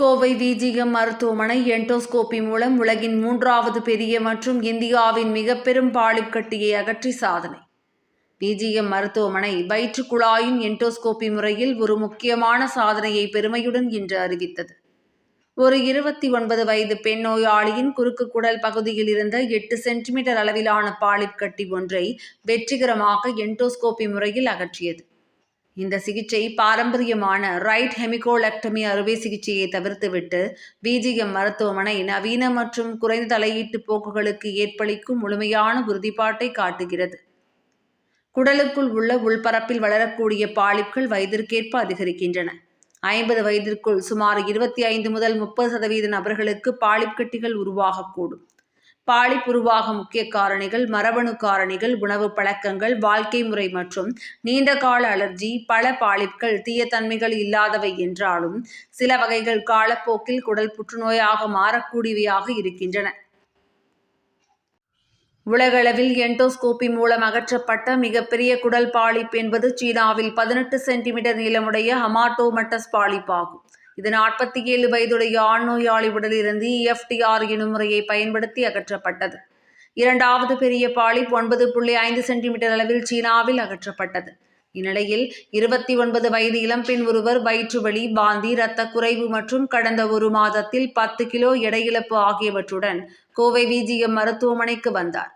Kovai VGM மருத்துவமனை endoscopy மூலம் உலகின் 3வது பெரிய மற்றும் இந்தியாவின் மிக பெரும் பாலிப் கட்டியை அகற்றி சாதனை. விஜிஎம் மருத்துவமனை வயிற்றுக் குழாயின் எண்டோஸ்கோபி முறையில் ஒரு முக்கியமான சாதனையை பெருமையுடன் இன்று அறிவித்தது. ஒரு 29 வயது பெண் நோயாளியின் குறுக்கு குடல் பகுதியில் இருந்த 8 சென்டிமீட்டர் அளவிலான பாலிப் கட்டி ஒன்றை வெற்றிகரமாக எண்டோஸ்கோபி முறையில் அகற்றியது. இந்த சிகிச்சை பாரம்பரியமான ரைட் ஹெமிகோலெக்டமி அறுவை சிகிச்சையை தவிர்த்துவிட்டு விஜிஎம் மருத்துவமனை நவீன மற்றும் குறைந்த தலையீட்டு போக்குகளுக்கு ஏற்பளிக்கும் முழுமையான உறுதிப்பாட்டை காட்டுகிறது. குடலுக்குள் உள்ள உள்பரப்பில் வளரக்கூடிய பாலிப்கள் வயதிற்கேற்ப அதிகரிக்கின்றன. 50 வயதிற்குள் சுமார் 25 முதல் 30% நபர்களுக்கு பாலிப் கட்டிகள் உருவாகக்கூடும். பாலிப் உருவாக முக்கிய காரணிகள் மரபணு காரணிகள், உணவு பழக்கங்கள், வாழ்க்கை முறை மற்றும் நீண்டகால அலர்ஜி. பல பாலிப்கள் தீய தன்மைகள் இல்லாதவை என்றாலும் சில வகைகள் காலப்போக்கில் குடல் புற்றுநோயாக மாறக்கூடியவையாக இருக்கின்றன. உலகளவில் எண்டோஸ்கோபி மூலம் அகற்றப்பட்ட மிகப்பெரிய குடல் பாலிப் என்பது சீனாவில் 18 சென்டிமீட்டர் நீளமுடைய ஹமாட்டோமட்டஸ் பாலிப் ஆகும். இது 47 வயதுடைய ஆண் நோயாளி உடலிலிருந்து EFTR எனும் முறையை பயன்படுத்தி அகற்றப்பட்டது. இரண்டாவது பெரிய பாலிப் 9.5 சென்டிமீட்டர் அளவில் சீனாவில் அகற்றப்பட்டது. இந்நிலையில் 29 வயது இளம்பெண் ஒருவர் வயிற்று வலி, வாந்தி, இரத்த குறைவு மற்றும் கடந்த ஒரு மாதத்தில் 10 கிலோ எடை இழப்பு ஆகியவற்றுடன் கோவை விஜிஎம் மருத்துவமனைக்கு வந்தார்.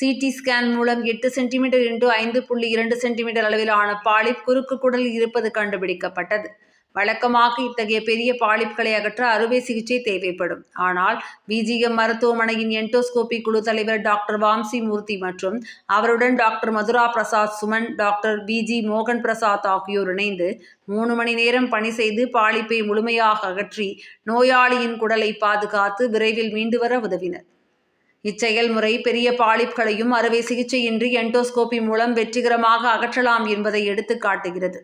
CT ஸ்கேன் மூலம் 8 சென்டிமீட்டர் x 5.2 சென்டிமீட்டர் அளவிலான பாலிப் குறுக்கு குடலில் இருப்பது கண்டுபிடிக்கப்பட்டது. வழக்கமாக இத்தகைய பெரிய பாலிப்களை அகற்ற அறுவை சிகிச்சை தேவைப்படும். ஆனால் விஜிஎம் மருத்துவமனையின் எண்டோஸ்கோபி குழு தலைவர் டாக்டர் வாம்சி மூர்த்தி மற்றும் அவருடன் doctor Madhura Prasad Suman, doctor BG மோகன் பிரசாத் ஆகியோர் இணைந்து 3 மணி நேரம் பணி செய்து பாலிப்பை முழுமையாக அகற்றி நோயாளியின் குடலை பாதுகாத்து விரைவில் மீண்டு வர உதவினர். இச்செயல்முறை பெரிய பாலிப்களையும் அறுவை சிகிச்சையின்றி எண்டோஸ்கோபி மூலம் வெற்றிகரமாக அகற்றலாம் என்பதை எடுத்து காட்டுகிறது.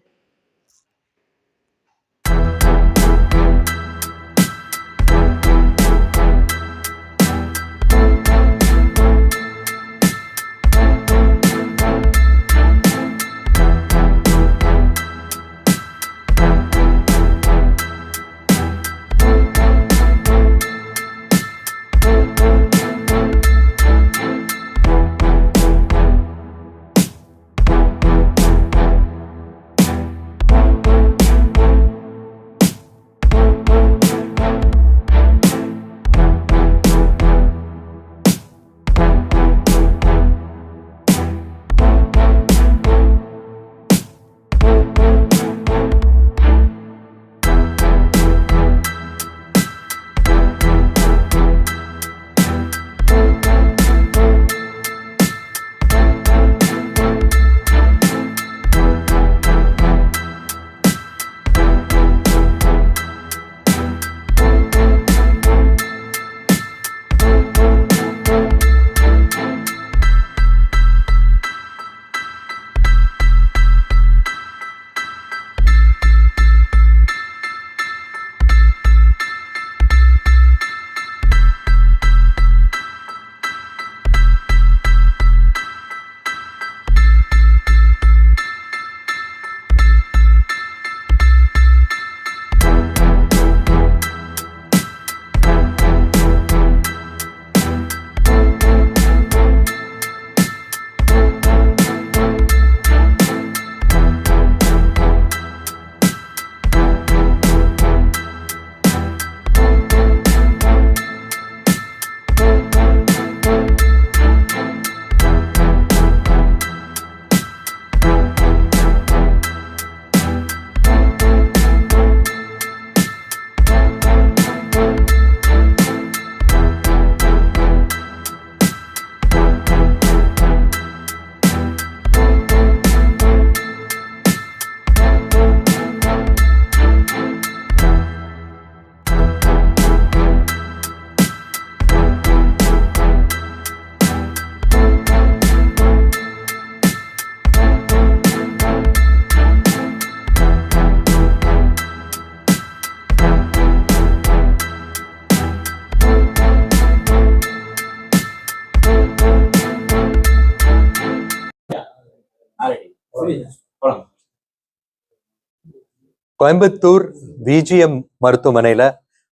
கோயம்புத்தூர் விஜிஎம் மருத்துவமனையில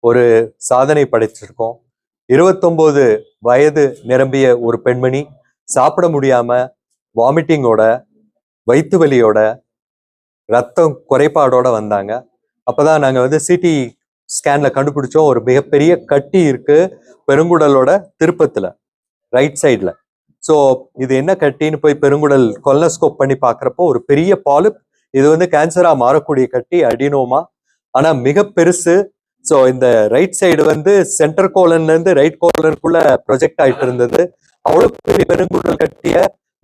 ஒரு சாதனை படைச்சிருக்கோம். 29 வயது நிரம்பிய ஒரு பெண்மணி சாப்பிட முடியாம வாமிட்டிங்கோட, வயிற்று வலியோட, ரத்தம் குறைபாடோட வந்தாங்க. அப்பதான் நாங்க வந்து சிடி ஸ்கேன்ல கண்டுபிடிச்சோம், ஒரு மிகப்பெரிய கட்டி இருக்கு பெருங்குடலோட திருப்பத்துல, ரைட் சைட்ல. ஸோ இது என்ன கட்டின்னு போய் பெருங்குடல் கொலனோஸ்கோப் பண்ணி பார்க்குறப்போ ஒரு பெரிய பாலிப். இது வந்து கேன்சரா மாறக்கூடிய கட்டி, அடினோமா. ஆனா மிக பெருசு. ஸோ இந்த ரைட் சைடு வந்து சென்டர் கோலன்ல இருந்து ரைட் கோலனுக்குள்ள ப்ரொஜெக்ட் ஆயிட்டு இருந்தது. அவ்வளவு பெரிய பெருங்குடல் கட்டிய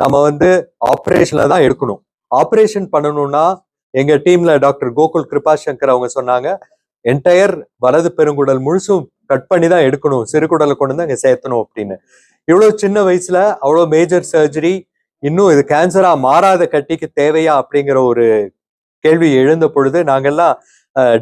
நம்ம வந்து ஆப்ரேஷன்ல தான் எடுக்கணும். ஆப்ரேஷன் பண்ணணும்னா எங்க டீம்ல டாக்டர் கோகுல் கிருபாசங்கர் அவங்க சொன்னாங்க, என்டையர் வலது பெருங்குடல் முழுசும் கட் பண்ணி தான் எடுக்கணும், சிறுகுடலை கொண்டு வந்து அங்க சேர்த்தணும் அப்படின்னு. இவ்வளவு சின்ன வயசுல அவ்வளவு மேஜர் சர்ஜரி, இன்னும் இது கேன்சரா மாறாத கட்டிக்கு தேவையா அப்படிங்கிற ஒரு கேள்வி எழுந்த பொழுது நாங்கெல்லாம்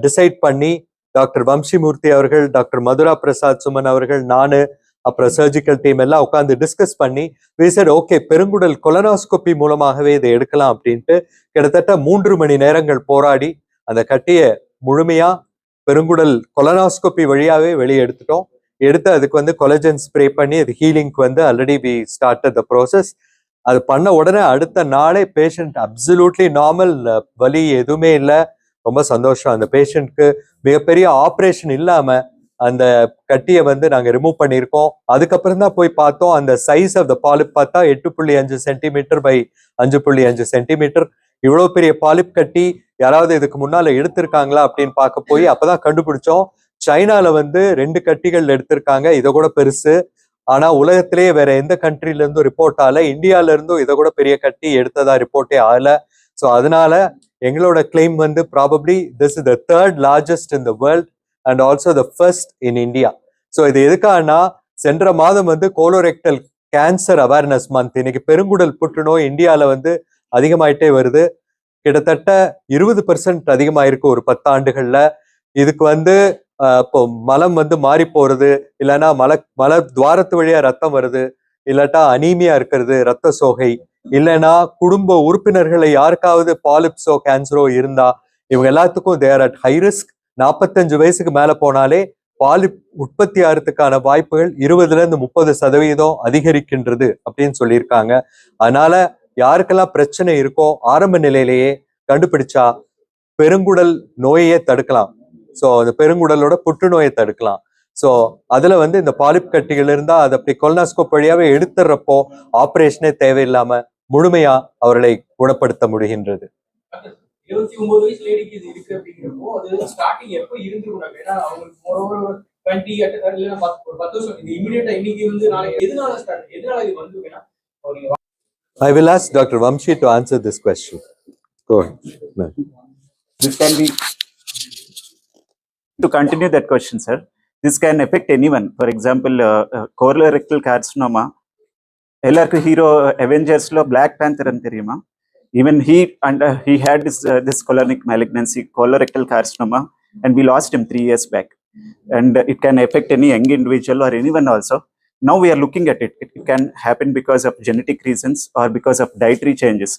டிசைட் பண்ணி டாக்டர் வம்சிமூர்த்தி அவர்கள், டாக்டர் மதுரா பிரசாத் சுமன் அவர்கள், நானு, அப்புறம் சர்ஜிக்கல் டீம் எல்லாம் உட்காந்து டிஸ்கஸ் பண்ணி we said ஓகே, பெருங்குடல் கொலனோஸ்கோபி மூலமாகவே இதை எடுக்கலாம் அப்படின்ட்டு கிட்டத்தட்ட 3 மணி நேரங்கள் போராடி அந்த கட்டியை முழுமையா பெருங்குடல் கொலனோஸ்கோபி வழியாவே வெளியே எடுத்துட்டோம். எடுத்து அதுக்கு வந்து கொலஜன் ஸ்ப்ரே பண்ணி அது ஹீலிங்க்கு வந்து already we started the process. அது பண்ண உடனே அடுத்த நாளே பேஷண்ட் அப்சல்யூட்லி நார்மல், வலி எதுவுமே இல்லை. ரொம்ப சந்தோஷம். அந்த பேஷண்ட்க்கு மிகப்பெரிய ஆப்ரேஷன் இல்லாம அந்த கட்டியை வந்து நாங்க ரிமூவ் பண்ணியிருக்கோம். அதுக்கப்புறம் தான் போய் பார்த்தோம், அந்த சைஸ் ஆஃப் த பாலிப் பார்த்தா 8.5 சென்டிமீட்டர் பை 5.5 சென்டிமீட்டர். இவ்வளவு பெரிய பாலிப் கட்டி யாராவது இதுக்கு முன்னால எடுத்திருக்காங்களா அப்படின்னு பார்க்க போய் அப்பதான் கண்டுபிடிச்சோம், சைனால வந்து 2 கட்டிகள் எடுத்திருக்காங்க, இதை கூட பெருசு. ஆனா உலகத்திலேயே வேற எந்த கண்ட்ரில இருந்தும் ரிப்போர்ட் ஆகல. இந்தியால இருந்தும் இதை கூட பெரிய கட்டி எடுத்ததா ரிப்போர்ட்டே ஆகல. ஸோ அதனால எங்களோட கிளைம் வந்து probably this is the 3rd largest in the world and also the first in India. So இது எதுக்கானா, சென்ற மாதம் வந்து கோலோரெக்டல் கேன்சர் அவேர்னஸ் மந்த். இன்னைக்கு பெருங்குடல் புற்றுநோய் இந்தியால வந்து அதிகமாயிட்டே வருது. கிட்டத்தட்ட 20% அதிகமாயிருக்கு ஒரு 10 ஆண்டுகள்ல. இதுக்கு வந்து இப்போ மலம் வந்து மாறி போறது, இல்லைன்னா மல துவாரத்து வழியா ரத்தம் வருது, இல்லாட்டா அனீமியா இருக்கிறது, ரத்த சோகை, இல்லைன்னா குடும்ப உறுப்பினர்களை யாருக்காவது பாலிப்ஸோ கேன்சரோ இருந்தா இவங்க எல்லாத்துக்கும் தேர் அட் ஹை ரிஸ்க். 45 வயசுக்கு மேல போனாலே பாலிப் உற்பத்தி ஆகிறதுக்கான வாய்ப்புகள் 20-30% அதிகரிக்கின்றது அப்படின்னு சொல்லியிருக்காங்க. அதனால யாருக்கெல்லாம் பிரச்சனை இருக்கோ ஆரம்ப நிலையிலேயே கண்டுபிடிச்சா பெருங்குடல் நோயையே தடுக்கலாம். ஸோ அந்த பெருங்குடலோட புற்றுநோயை தடுக்கலாம். ஸோ அதுல வந்து இந்த பாலிப் கட்டிகள் இருந்தா அதை அப்படி கொலனோஸ்கோப் வழியாவே எடுத்துறப்போ ஆப்ரேஷனே தேவையில்லாம முழுமையா அவர்களை குணப்படுத்த முடிகின்றது. 29 வயசு லேடிக்கு இது இருக்கு அப்படிங்கிறப்போ அது ஸ்டார்டிங் எப்போ இருந்துருக்கும்? ஏன்னா அவங்களுக்கு ஒரு 20 இல்லைன்னா 10 வருஷம் இது இமீடியட்டா இன்னைக்கு வந்து நாளைக்கு எதனால இது வந்துருக்குன்னா I will ask Dr. Vamshi to answer this question. Go ahead. No. This can be, to continue that question, sir, this can affect anyone. For example, colorectal carcinoma, ellarku hero Avengers lo Black Panther anu theriyuma, even he had this colonic malignancy, colorectal carcinoma, and we lost him 3 years back. And it can affect any young individual or anyone also. Now we are looking at it. It can happen because of genetic reasons or because of dietary changes.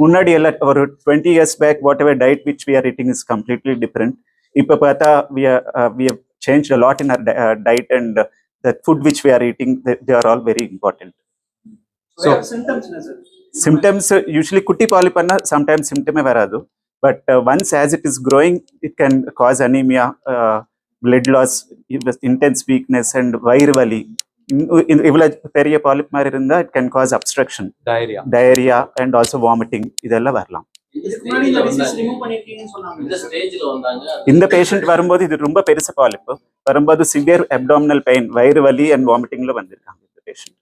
முன்னாடி எல்லாம் ஒரு 20 years back whatever diet which we are eating is completely different. இப்ப பார்த்தா we have changed a lot in our diet, and the food which we are eating, they are all very important. So Symptoms usually kutti polyp anna sometimes symptom varadu, but once as it is growing it can cause anemia, blood loss, intense weakness and vairu vali. இவ்வளவு பெரிய polyp மாதிரி இருந்தா it can cause obstruction, diarrhea and also vomiting, இதெல்லாம் வரலாம். இந்த patient வரும்போது இது ரொம்ப பெருசு பாலிப் வரும்போது சிவியர் அப்டாமினல் பெயின், வயிறு வலி அண்ட் வாமிட்டிங்ல வந்திருக்காங்க இந்த பேஷண்ட்.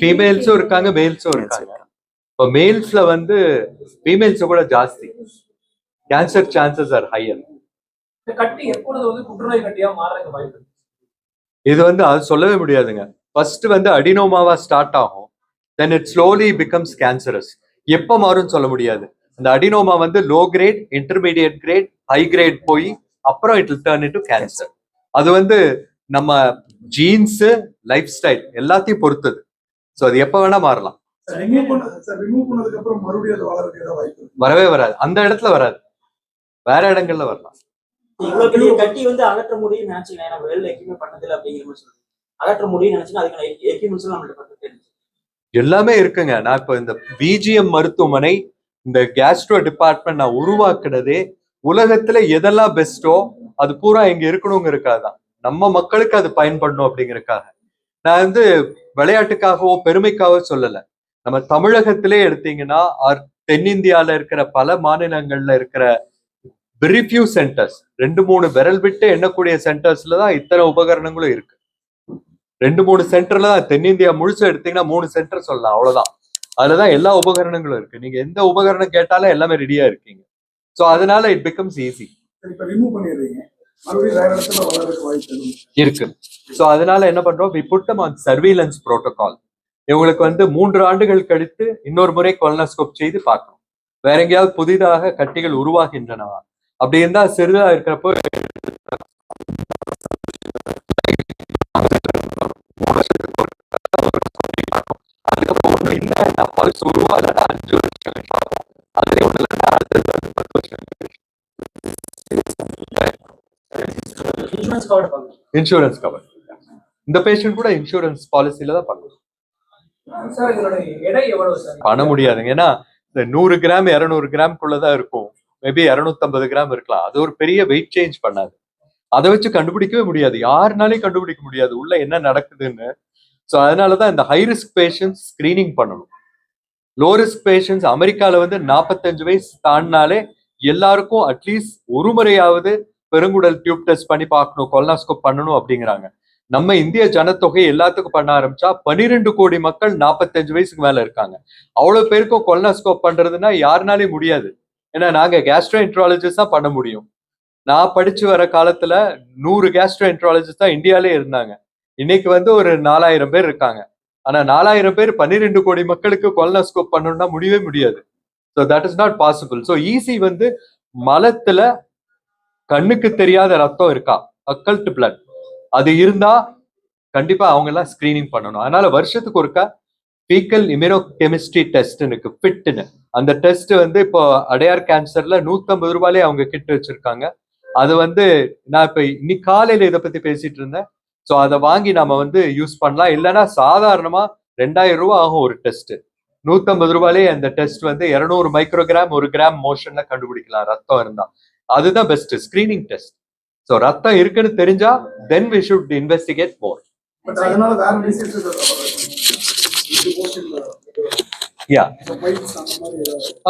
ஃபீமேல்ஸும் இருக்காங்க, மேல்ஸும் இருக்காங்க. இப்போ மேல்ஸ்ல வந்து ஃபீமேல்ஸ் கூட ஜாஸ்தி, கேன்சர் சான்சஸ் ஆர் ஹையர். இது வந்து அது சொல்லவே முடியாதுங்க. ஃபர்ஸ்ட் வந்து அடினோமாவா ஸ்டார்ட் ஆகும், then it slowly becomes cancerous. எப்போ மாறும்னு சொல்ல முடியாது. அந்த அடினோமா வந்து low grade, intermediate grade, high grade போய் அப்புறம் it will turn into cancer. அது வந்து நம்ம ஜீன்ஸ், லைஃப் ஸ்டைல் எல்லாத்தையும் பொறுத்தது. ஸோ அது எப்போ வேணா மாறலாம். ரிமூவ் பண்ணதுக்கு அப்புறம் மறுபடியும் அது வளர்றதுக்கு ஏதாவது வாய்ப்பு இருக்கு? வரவே வராது, அந்த இடத்துல வராது, வேற இடங்கள்ல வரலாம். இவ்வளவு பெரிய கட்டி வந்து அகற்ற முடியும்னு நினைச்சீங்க, ஏன்னா வெல் எக்யூப்மெண்ட் பண்ணதில்லை அப்படிங்கிற மாதிரி சொல்லுங்க. அகற்ற முடியும்னு நினைச்சீங்கன்னா அதுக்கான எக்யூப்மெண்ட்ஸ் நம்மள்ட்ட பத்தி எல்லாமே இருக்குங்க. நான் இப்ப இந்த பிஜிஎம் மருத்துவமனை, இந்த கேஸ்ட்ரோ டிபார்ட்மெண்ட் நான் உருவாக்குனதே உலகத்துல எதெல்லாம் பெஸ்டோ அது பூரா இங்க இருக்கணுங்கிறதுக்காக, நம்ம மக்களுக்கு அது பயன்படணும் அப்படிங்கறதுக்காக. நான் வந்து விளையாட்டுக்காகவோ பெருமைக்காகவோ சொல்லல. நம்ம தமிழகத்திலே எடுத்தீங்கன்னா தென்னிந்தியால இருக்கிற பல மாநிலங்கள்ல இருக்கிற வெரி ஃபியூ சென்டர்ஸ், 2-3 விரல் விட்டு எண்ணக்கூடிய சென்டர்ஸ்ல தான் இத்தனை உபகரணங்களும் இருக்கு. 2-3 சென்டர்ல தான், தென்னிந்தியா முழுசு எடுத்தீங்கன்னா 3 சென்டர் சொல்லலாம், அவ்வளவுதான். அதுலதான் எல்லா உபகரணங்களும் இருக்கு. நீங்க எந்த உபகரணம் கேட்டாலும் எல்லாமே ரெடியா இருக்கீங்க. ஸோ அதனால இட் பிகம்ஸ் ஈஸி. இப்ப ரிமூவ் பண்ணிடுறீங்க, மறுபடியும் வேற இடத்துல வளர்றதுக்கு வாய்ப்பு இருக்கு. ஸோ அதனால என்ன பண்றோம், we put them on surveillance protocol. இவங்களுக்கு வந்து 3 ஆண்டுகள் கழித்து இன்னொரு முறை கொலனோஸ்கோப் செய்து பார்க்கணும், வேற எங்கேயாவது புதிதாக கட்டிகள் உருவாகின்றனவா. அப்படி இருந்தா சிறிதா இருக்கிறப்போ இன்சூரன்ஸ் கவர். இந்த பேஷண்ட் கூட இன்சூரன்ஸ் பாலிசில தான் பண்ணுவோம். சார் இதோட எடை எவ்வளவு சார்? பண்ண முடியாதுங்க, ஏன்னா இந்த 100 கிராம் 200 கிராம்குள்ளதான் இருக்கும். மேபி 250 கிராம் இருக்கலாம். அது ஒரு பெரிய வெயிட் சேஞ்ச் பண்ணாது. அதை வச்சு கண்டுபிடிக்கவே முடியாது, யாருனாலையும் கண்டுபிடிக்க முடியாது உள்ள என்ன நடக்குதுன்னு. ஸோ அதனாலதான் இந்த ஹை ரிஸ்க் பேஷண்ட்ஸ் ஸ்கிரீனிங் பண்ணணும். லோ ரிஸ்க் பேஷண்ட்ஸ் அமெரிக்கால வந்து 45 வயசு தாண்டினாலே எல்லாருக்கும் அட்லீஸ்ட் ஒரு முறையாவது பெருங்குடல் டியூப் டெஸ்ட் பண்ணி பார்க்கணும், கொலனோஸ்கோப் பண்ணணும் அப்படிங்கிறாங்க. நம்ம இந்திய ஜனத்தொகை எல்லாத்துக்கும் பண்ண ஆரம்பிச்சா 12 கோடி மக்கள் 45 வயசுக்கு மேல இருக்காங்க. அவ்வளவு பேருக்கும் கொலனோஸ்கோப் பண்றதுன்னா யாருனாலே முடியாது. ஏன்னா நாங்க கேஸ்ட்ரோஎன்ட்ராலஜிஸ்ட் தான் பண்ண முடியும். நான் படிச்சு வர காலத்துல 100 கேஸ்ட்ரோஎன்ட்ராலஜிஸ்ட் தான் இந்தியாலே இருந்தாங்க. இன்னைக்கு வந்து ஒரு 4000 பேர் இருக்காங்க. ஆனா 4000 பேர் 12 கோடி மக்களுக்கு கொலனோஸ்கோப் பண்ணணும்னா முடியவே முடியாது. So that is not possible. So easy வந்து மலத்துல கண்ணுக்கு தெரியாத ரத்தம் இருக்கா, அக்கல்ட் பிளட், அது இருந்தா கண்டிப்பா அவங்க எல்லாம் ஸ்கிரீனிங் பண்ணணும். அதனால வருஷத்துக்கு ஒருக்கா ஃபீக்கல் இம்யூனோகெமிஸ்ட்ரி டெஸ்ட் இருக்கு, ஃபிட்னு. அந்த டெஸ்ட் வந்து இப்போ அடையார் கேன்சர்ல 150 ரூபாயிலே அவங்க கிட்ட வச்சிருக்காங்க. அது வந்து நான் இப்ப இன்னைக்கு காலையில இதை பத்தி பேசிட்டு இருந்தேன். ஸோ அதை வாங்கி நம்ம வந்து யூஸ் பண்ணலாம். இல்லைன்னா சாதாரணமா 2000 ரூபாய் ஆகும் ஒரு டெஸ்ட். 150 ரூபாயிலே அந்த டெஸ்ட் வந்து 200 மைக்ரோகிராம் 1 கிராம் மோஷன்ல கண்டுபிடிக்கலாம் ரத்தம் இருந்தா. அதுதான் பெஸ்ட் ஸ்கிரீனிங் டெஸ்ட். ஸோ ரத்தம் இருக்குன்னு தெரிஞ்சா then we should investigate more. But அதனால வேற டிசீஸ் யா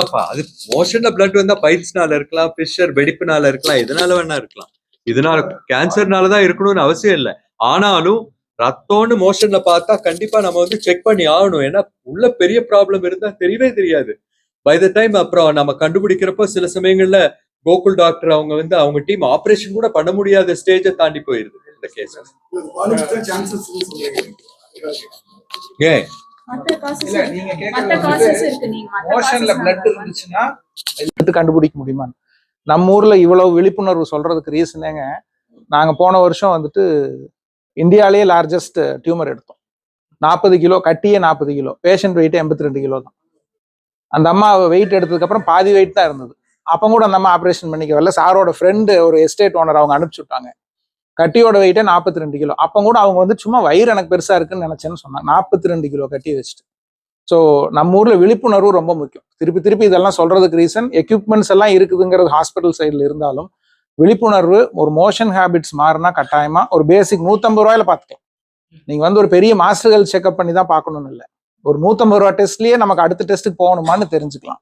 அப்பா அது மோஷன்ல பிளட் வந்தா பைல்ஸ்னால இருக்கலாம், பிஷர் வெடிப்புனால இருக்கலாம், எதனால வேணா இருக்கலாம். இதனால கேன்சர்னாலதான் இருக்கணும்னு அவசியம் இல்லை. ஆனாலும் ரத்தம்னு மோஷன்ல பார்த்தா கண்டிப்பா நம்ம வந்து செக் பண்ணி ஆகணும். ஏன்னா உள்ள பெரிய ப்ராப்ளம் இருந்தா தெரியவே தெரியாது. பை த டைம் அப்புறம் நம்ம கண்டுபிடிக்கிறப்போ சில சமயங்கள்ல கோகுல் டாக்டர் அவங்க வந்து அவங்க டீம் ஆபரேஷன் கூட பண்ண முடியாத ஸ்டேஜை தாண்டி போயிருது இந்த கேசஸ். ஏன் மோஷன்ல பிளட் இருந்துச்சுன்னா கண்டுபிடிக்க முடியுமா? நம்ம ஊர்ல இவ்வளவு விழிப்புணர்வு சொல்றதுக்கு ரீசனேங்க, நாங்க போன வருஷம் வந்துட்டு இந்தியாலேயே லார்ஜஸ்ட் டியூமர் எடுத்தோம். 40 கிலோ கட்டியே 40 கிலோ, பேஷண்ட் வெயிட் 82 கிலோ தான். அந்த அம்மா வெயிட் எடுத்ததுக்கு அப்புறம் பாதி வெயிட் தான் இருந்தது. அப்போ கூட அந்த அம்மா ஆப்ரேஷன் பண்ணிக்க வரல. சாரோட ஃப்ரெண்டு ஒரு எஸ்டேட் ஓனர் அவங்க அனுப்பிச்சு விட்டாங்க. கட்டியோட வெயிட்டே 42 கிலோ. அப்போ கூட அவங்க வந்து சும்மா வயிறு எனக்கு பெருசா இருக்குன்னு நினைச்சேன்னு சொன்னாங்க. 42 கிலோ கட்டி வச்சுட்டு. ஸோ நம்ம ஊர்ல விழிப்புணர்வு ரொம்ப முக்கியம். திருப்பி திருப்பி இதெல்லாம் சொல்றதுக்கு ரீசன் எக்யூப்மெண்ட்ஸ் எல்லாம் இருக்குதுங்கிறது ஹாஸ்பிட்டல் சைடில் இருந்தாலும் விழிப்புணர்வு, ஒரு மோஷன் ஹேபிட்ஸ் மாறினா கட்டாயமா ஒரு பேசிக் 150 ரூபாயில பார்த்துக்கலாம். நீங்க வந்து ஒரு பெரிய மாஸ்டர் ஹெல்த் செக்அப் பண்ணி தான் பார்க்கணும்னு இல்லை. ஒரு 150 ரூபா டெஸ்ட்லயே நமக்கு அடுத்த டெஸ்ட்டுக்கு போகணுமான்னு தெரிஞ்சுக்கலாம்.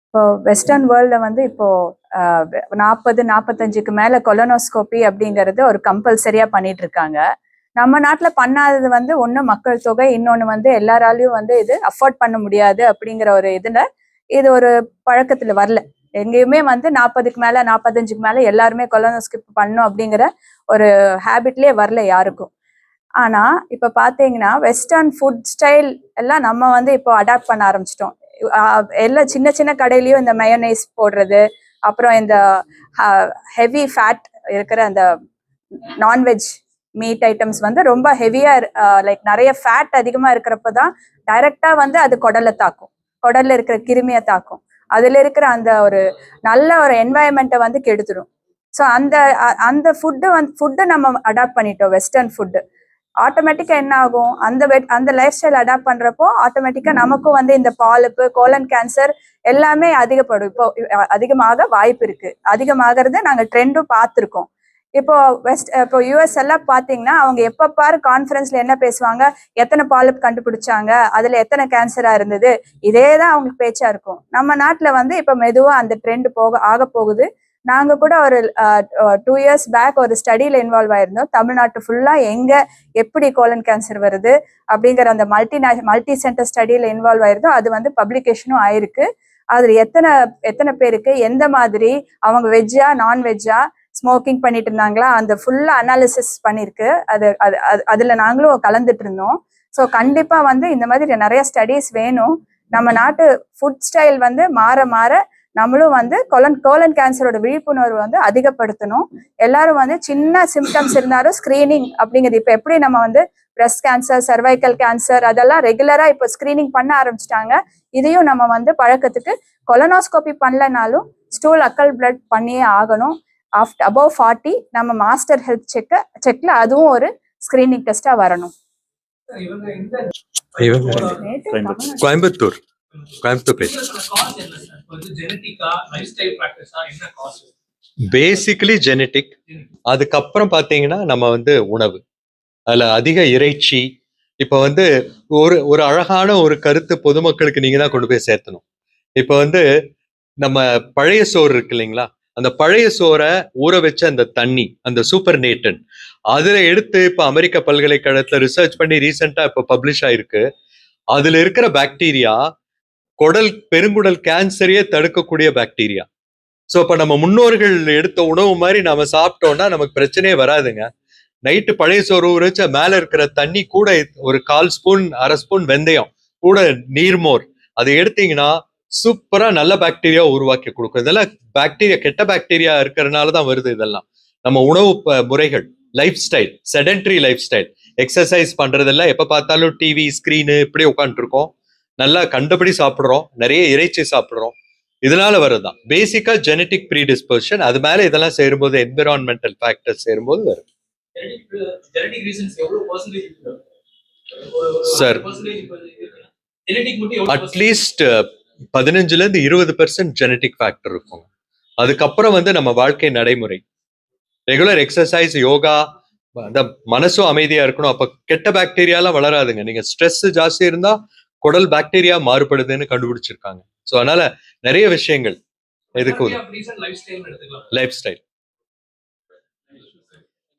இப்போ வெஸ்டர்ன் வேர்ல்டில் வந்து இப்போ 40-45க்கு மேலே கொலனோஸ்கோபி அப்படிங்கிறது ஒரு கம்பல்சரியாக பண்ணிட்டு இருக்காங்க. நம்ம நாட்டில் பண்ணாதது வந்து ஒன்று மக்கள் தொகை, இன்னொன்று வந்து எல்லாராலையும் வந்து இது அஃபோர்ட் பண்ண முடியாது அப்படிங்கிற ஒரு இதில் இது ஒரு பழக்கத்தில் வரல. எங்கேயுமே வந்து 40க்கு மேலே 45க்கு மேலே எல்லாருமே கொலனோஸ்கோபி பண்ணணும் அப்படிங்கிற ஒரு ஹேபிட்லேயே வரல யாருக்கும். ஆனால் இப்போ பார்த்தீங்கன்னா வெஸ்டர்ன் ஃபுட் ஸ்டைல் எல்லாம் நம்ம வந்து இப்போ அடாப்ட் பண்ண ஆரம்பிச்சிட்டோம். எல்லாம் சின்ன சின்ன கடையிலயும் இந்த மயோனைஸ் போடுறது, அப்புறம் இந்த ஹெவி ஃபேட் இருக்கிற அந்த நான்வெஜ் மீட் ஐட்டம்ஸ் வந்து ரொம்ப ஹெவியா லைக் நிறைய ஃபேட் அதிகமா இருக்கிறப்ப தான் டைரக்டா வந்து அது குடலை தாக்கும், குடல்ல இருக்கிற கிருமியை தாக்கும், அதுல இருக்கிற அந்த ஒரு நல்ல ஒரு என்வாயன்மெண்ட்டை வந்து கெடுத்துடும். ஸோ அந்த ஃபுட்டு நம்ம அடாப்ட் பண்ணிட்டோம், வெஸ்டர்ன் ஃபுட்டு. ஆட்டோமேட்டிக்கா என்ன ஆகும், அந்த லைஃப் ஸ்டைல் அடாப்ட் பண்றப்போ ஆட்டோமேட்டிக்கா நமக்கும் வந்து இந்த பாலிப்பு, கோலன் கேன்சர் எல்லாமே அதிகப்படும். அதிகமாக வாய்ப்பு இருக்கு. அதிகமாகிறது நாங்க ட்ரெண்டும் பார்த்துருக்கோம். இப்போ யூஎஸ் எல்லாம் பாத்தீங்கன்னா அவங்க எப்ப பாரு கான்ஃபரன்ஸ்ல என்ன பேசுவாங்க, எத்தனை பாலிப் கண்டுபிடிச்சாங்க, அதுல எத்தனை கேன்சரா இருந்தது, இதேதான் அவங்களுக்கு பேச்சா இருக்கும். நம்ம நாட்டுல வந்து இப்ப மெதுவா அந்த ட்ரெண்ட் ஆக போகுது. நாங்க கூட ஒரு 2 years பேக் ஒரு ஸ்டடியில இன்வால்வ் ஆயிருந்தோம். தமிழ்நாட்டு ஃபுல்லா எப்படி கோலன் கேன்சர் வருது அப்படிங்கிற அந்த மல்டி சென்டர் ஸ்டடியில இன்வால்வ் ஆயிருந்தோம். அது வந்து பப்ளிகேஷனும் ஆயிருக்கு. அதுல எத்தனை பேருக்கு எந்த மாதிரி அவங்க வெஜ்ஜா நான்வெஜ்ஜா ஸ்மோக்கிங் பண்ணிட்டு இருந்தாங்களா அந்த ஃபுல்லா அனாலிசிஸ் பண்ணிருக்கு. அதுல நாங்களும் கலந்துட்டு இருந்தோம். ஸோ கண்டிப்பா வந்து இந்த மாதிரி நிறைய ஸ்டடீஸ் வேணும். நம்ம நாட்டு ஃபுட் ஸ்டைல் வந்து மாற நம்மளும் வந்து கோலன் கேன்சரோட விழிப்புணர்வு வந்து அதிகப்படுத்தணும். எல்லாரும் வந்து சின்ன சிம்டம்ஸ் இருந்தாலும் ஸ்கிரீனிங் அப்படிங்கிறது இப்ப எப்படி நம்ம வந்து பிரஸ்ட் கேன்சர், சர்வைக்கல் கேன்சர் அதெல்லாம் ரெகுலரா இப்போ ஸ்கிரீனிங் பண்ண ஆரம்பிச்சிட்டாங்க. இதையும் நம்ம வந்து பழக்கத்துக்கு கொலனோஸ்கோபி பண்ணலனாலும் ஸ்டூல் அக்கல் பிளட் பண்ணியே ஆகணும். above 40 நம்ம மாஸ்டர் ஹெல்த் செக்ல அதுவும் ஒரு ஸ்கிரீனிங் டெஸ்டா வரணும். கோயம்புத்தூர் place. Basically genetic. அதுக்கப்புறம் பாத்தீங்கன்னா நம்ம வந்து உணவு, அதுல அதிக இறைச்சி. இப்ப வந்து ஒரு அழகான ஒரு கருத்து பொதுமக்களுக்கு நீங்க தான் கொண்டு போய் சேர்த்தணும். இப்ப வந்து நம்ம பழைய சோறு இருக்கு இல்லைங்களா, அந்த பழைய சோறை ஊற வச்ச அந்த தண்ணி, அந்த சூப்பர் நேட்டன், அதுல எடுத்து இப்ப அமெரிக்க பல்கலைக்கழகத்துல ரிசர்ச் பண்ணி ரீசெண்டா இப்ப பப்ளிஷ் ஆயிருக்கு. அதுல இருக்கிற பாக்டீரியா பெருங்குடல் கேன்சரையே தடுக்கக்கூடிய பாக்டீரியா. ஸோ இப்ப நம்ம முன்னோர்கள் எடுத்த உணவு மாதிரி நாம சாப்பிட்டோம்னா நமக்கு பிரச்சனையே வராதுங்க. நைட்டு பழைய சோறு ஊற வச்ச மேல இருக்கிற தண்ணி கூட ஒரு 1/4 ஸ்பூன் 1/2 ஸ்பூன் வெந்தயம் கூட நீர்மோர் அதை எடுத்தீங்கன்னா சூப்பரா நல்ல பாக்டீரியா உருவாக்கி கொடுக்கும். இதெல்லாம் பாக்டீரியா, கெட்ட பாக்டீரியா இருக்கிறதுனாலதான் வருது. இதெல்லாம் நம்ம உணவு முறைகள், life style, sedentary life style, exercise பண்றதெல்லாம் எப்ப பார்த்தாலும் டிவி ஸ்கிரீனு இப்படி உட்காந்துட்டு இருக்கோம். நல்லா கண்டபடி சாப்பிடுறோம், நிறைய இறைச்சி சாப்பிடுறோம். இதனால வருதுதான் பேசிக்கா ஜெனட்டிக் ப்ரீடிஸ்போசிஷன். அது மேல இதெல்லாம் சேரும்போது என்விரான்மெண்டல் ஃபேக்டர்ஸ் சேரும்போது வரும். சார் அட்லீஸ்ட் 15-20% ஜெனட்டிக் ஃபேக்டர் இருக்கும். அதுக்கப்புறம் வந்து நம்ம வாழ்க்கை நடைமுறை, ரெகுலர் எக்ஸசைஸ், யோகா, அந்த மனசும் அமைதியா இருக்கணும். அப்ப கெட்ட பாக்டீரியாலாம் வளராதுங்க. நீங்க ஸ்ட்ரெஸ் ஜாஸ்தி இருந்தா குடல் பாக்டீரியா மாறுபடுதுன்னு கண்டுபிடிச்சிருக்காங்க. ஸோ அதனால நிறைய விஷயங்கள் எதுக்கு லைஃப் ஸ்டைல்